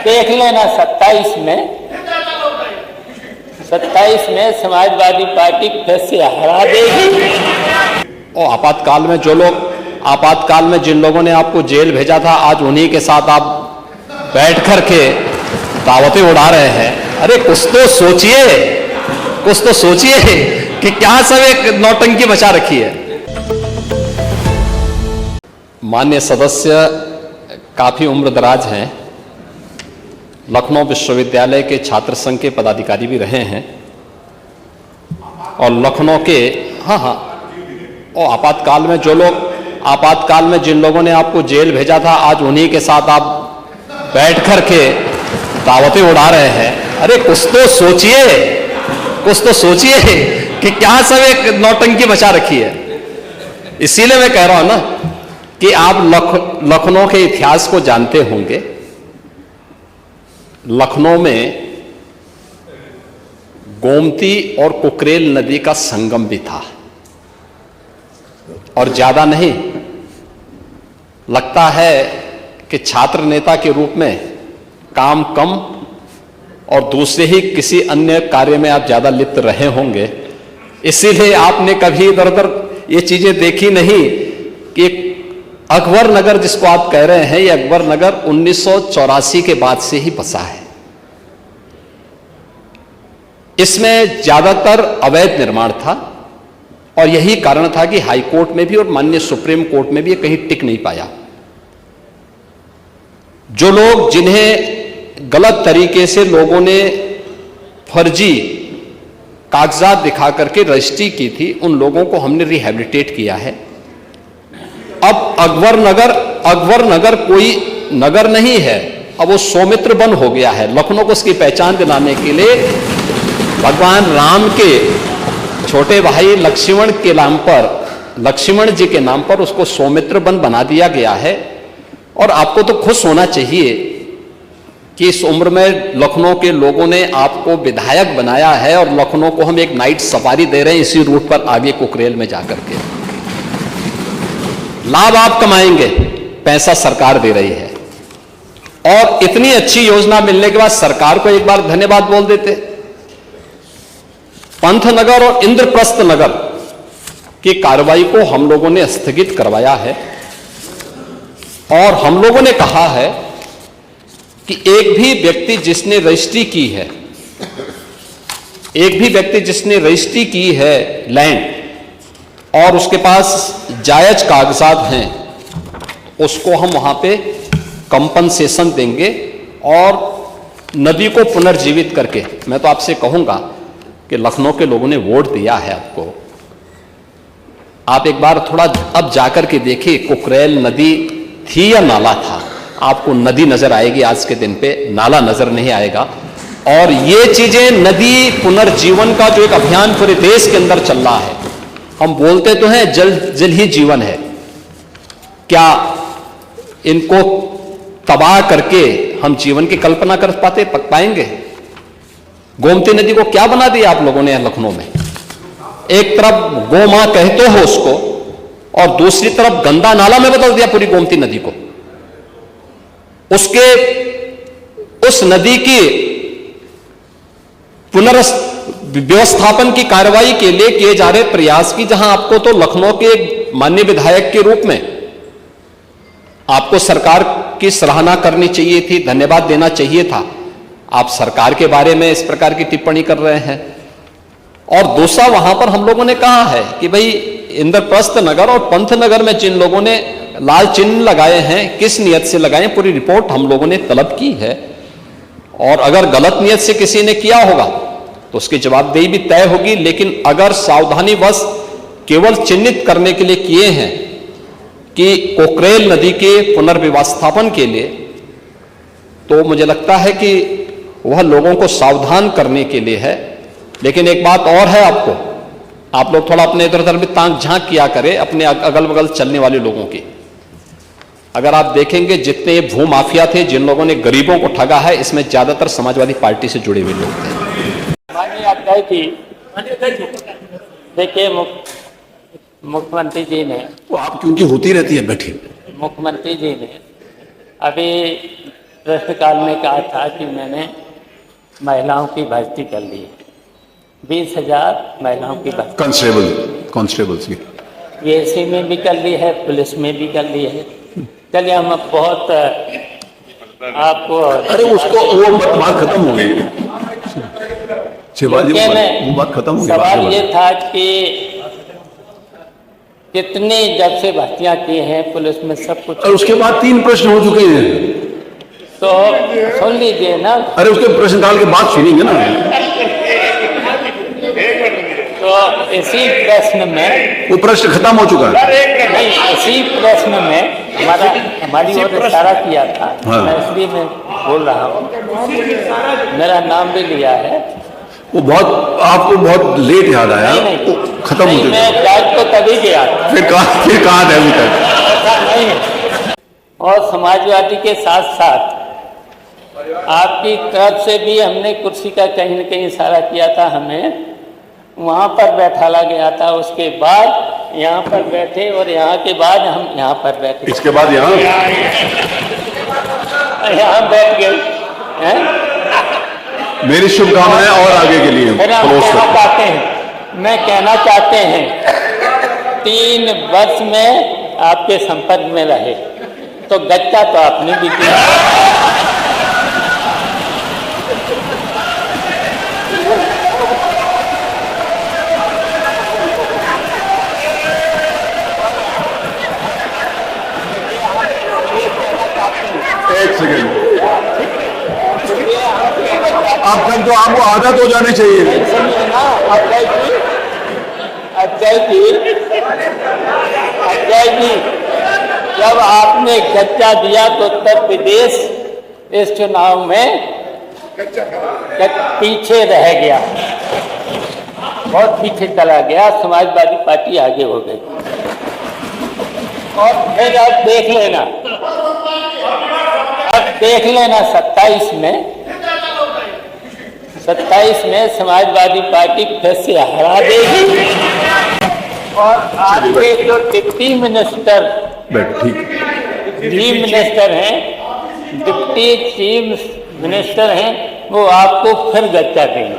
देख लेना 27 में समाजवादी पार्टी फिर से हरा देगी। और आपातकाल में जिन लोगों ने आपको जेल भेजा था, आज उन्हीं के साथ आप बैठ कर के दावतें उड़ा रहे हैं। अरे कुछ तो सोचिए कि क्या सब एक नौटंकी मचा रखी है। माननीय सदस्य काफी उम्रदराज हैं, लखनऊ विश्वविद्यालय के छात्र संघ के पदाधिकारी भी रहे हैं और लखनऊ के और आपातकाल में जिन लोगों ने आपको जेल भेजा था, आज उन्हीं के साथ आप बैठ कर के दावतें उड़ा रहे हैं। अरे कुछ तो सोचिए कि क्या सब एक नौटंकी मचा रखी है। इसीलिए मैं कह रहा हूं ना कि आप लखनऊ के इतिहास को जानते होंगे। लखनऊ में गोमती और कुकरेल नदी का संगम भी था और ज्यादा नहीं लगता है कि छात्र नेता के रूप में काम कम और दूसरे ही किसी अन्य कार्य में आप ज्यादा लिप्त रहे होंगे, इसीलिए आपने कभी इधर उधर ये चीजें देखी नहीं कि अकबर नगर जिसको आप कह रहे हैं, ये अकबर नगर 1984 के बाद से ही बसा है। इसमें ज्यादातर अवैध निर्माण था और यही कारण था कि हाई कोर्ट में भी और माननीय सुप्रीम कोर्ट में भी ये कहीं टिक नहीं पाया। जो लोग जिन्हें गलत तरीके से लोगों ने फर्जी कागजात दिखा करके रजिस्ट्री की थी, उन लोगों को हमने रिहैबिलिटेट किया है। अब अकबर नगर कोई नगर नहीं है, अब वो सौमित्र वन हो गया है। लखनऊ को उसकी पहचान दिलाने के लिए भगवान राम के छोटे भाई लक्ष्मण जी के नाम पर उसको सौमित्र वन बना दिया गया है। और आपको तो खुश होना चाहिए कि इस उम्र में लखनऊ के लोगों ने आपको विधायक बनाया है और लखनऊ को हम एक नाइट सफारी दे रहे हैं इसी रूट पर आगे कुकरेल में जाकर के। लाभ आप कमाएंगे, पैसा सरकार दे रही है। और इतनी अच्छी योजना मिलने के बाद सरकार को एक बार धन्यवाद बोल देते। पंथनगर और इंद्रप्रस्थ नगर की कार्रवाई को हम लोगों ने स्थगित करवाया है और हम लोगों ने कहा है कि एक भी व्यक्ति जिसने रजिस्ट्री की है लैंड और उसके पास जायज कागजात हैं, उसको हम वहां पे कंपनसेशन देंगे और नदी को पुनर्जीवित करके। मैं तो आपसे कहूंगा कि लखनऊ के लोगों ने वोट दिया है आपको, आप एक बार थोड़ा अब जाकर के देखिए कुकरेल नदी थी या नाला था। आपको नदी नजर आएगी, आज के दिन पे नाला नजर नहीं आएगा। और ये चीजें नदी पुनर्जीवन का जो एक अभियान पूरे देश के अंदर चल रहा है, हम बोलते तो हैं जल जल ही जीवन है, क्या इनको तबाह करके हम जीवन की कल्पना कर पाएंगे? गोमती नदी को क्या बना दिया आप लोगों ने लखनऊ में? एक तरफ गो मां कहते हो उसको और दूसरी तरफ गंदा नाला में बदल दिया पूरी गोमती नदी को। उस नदी की पुनर्व्यवस्थापन की कार्रवाई के लिए किए जा रहे प्रयास की, जहां आपको तो लखनऊ के माननीय विधायक के रूप में आपको सरकार की सराहना करनी चाहिए थी, धन्यवाद देना चाहिए था। आप सरकार के बारे में इस प्रकार की टिप्पणी कर रहे हैं। और दूसरा, वहां पर हम लोगों ने कहा है कि भाई इंद्रप्रस्थ नगर और पंथनगर में जिन लोगों ने लाल चिन्ह लगाए हैं, किस नियत से लगाए, पूरी रिपोर्ट हम लोगों ने तलब की है। और अगर गलत नियत से किसी ने किया होगा तो उसकी जवाबदेही भी तय होगी। लेकिन अगर सावधानीवश केवल चिन्हित करने के लिए किए हैं कि कुकरेल नदी के पुनर्व्यवस्थापन के लिए, तो मुझे लगता है कि वह लोगों को सावधान करने के लिए है। लेकिन एक बात और है, आप लोग थोड़ा अपने इधर उधर भी ताक झांक किया करें अपने अगल बगल चलने वाले लोगों की। अगर आप देखेंगे जितने भू माफिया थे, जिन लोगों ने गरीबों को ठगा है, इसमें ज्यादातर समाजवादी पार्टी से जुड़े हुए लोग थे। देखिए मुख्यमंत्री जी ने, वो आपकी उनकी होती रहती है, बैठिए। मुख्यमंत्री जी ने अभी प्रश्नकाल में कहा था कि मैंने महिलाओं की भर्ती कर ली है, 20,000 महिलाओं की भर्ती कांस्टेबल्स की पीएससी में भी कर ली है, पुलिस में भी कर ली है। चलिए हम अब बहुत आपको अरे उसको वो बात खत्म हो गई, शिवाजी वो बात खत्म हो गई। सवाल ये था कि कितने जब से भर्तियां की हैं पुलिस में सब कुछ, और उसके बाद 3 प्रश्न हो चुके हैं, तो सुन लीजिए ना। अरे उसके प्रश्नकाल के बाद सुनेंगे ना। तो इसी प्रश्न में वो प्रश्न खत्म हो चुका है। नहीं, इसी प्रश्न में हमारी ओर इशारा किया था। हाँ। मैं इसलिए मैं बोल रहा हूँ, मेरा नाम भी लिया है। वो बहुत आपको बहुत लेट याद आया, नहीं, खत्म हो नहीं, चुका। मैं जांच को तभी गया था। फिर कहा था अभी तक ऐसा नहीं है। और समाजवादी के साथ साथ आपकी तरफ से भी हमने कुर्सी का कहीं न कहीं इशारा किया था, हमें वहाँ पर बैठाला गया था। उसके बाद यहाँ पर बैठे और यहाँ के बाद हम यहाँ पर बैठे, इसके बाद यहाँ बैठ गए हैं। मेरी शुभकामनाएं और आगे के लिए फिर हम क्लोज कहना करते चाहते हैं, मैं कहना चाहते हैं 3 वर्ष में आपके संपर्क में रहे तो गच्चा तो आपने भी किया। एक सेकंड, अब तक तो आपको आदत हो जानी चाहिए। सुनिए ना अजय जी, जब आपने गच्चा दिया तो उत्तर प्रदेश इस चुनाव में पीछे रह गया, बहुत पीछे चला गया। समाजवादी पार्टी आगे हो गई। और फिर अब देख लेना 27 में समाजवादी पार्टी फिर से हरा देगी। और आपके जो डिप्टी मिनिस्टर चीफ मिनिस्टर हैं, डिप्टी चीफ मिनिस्टर हैं, वो आपको फिर गच्चा देंगे।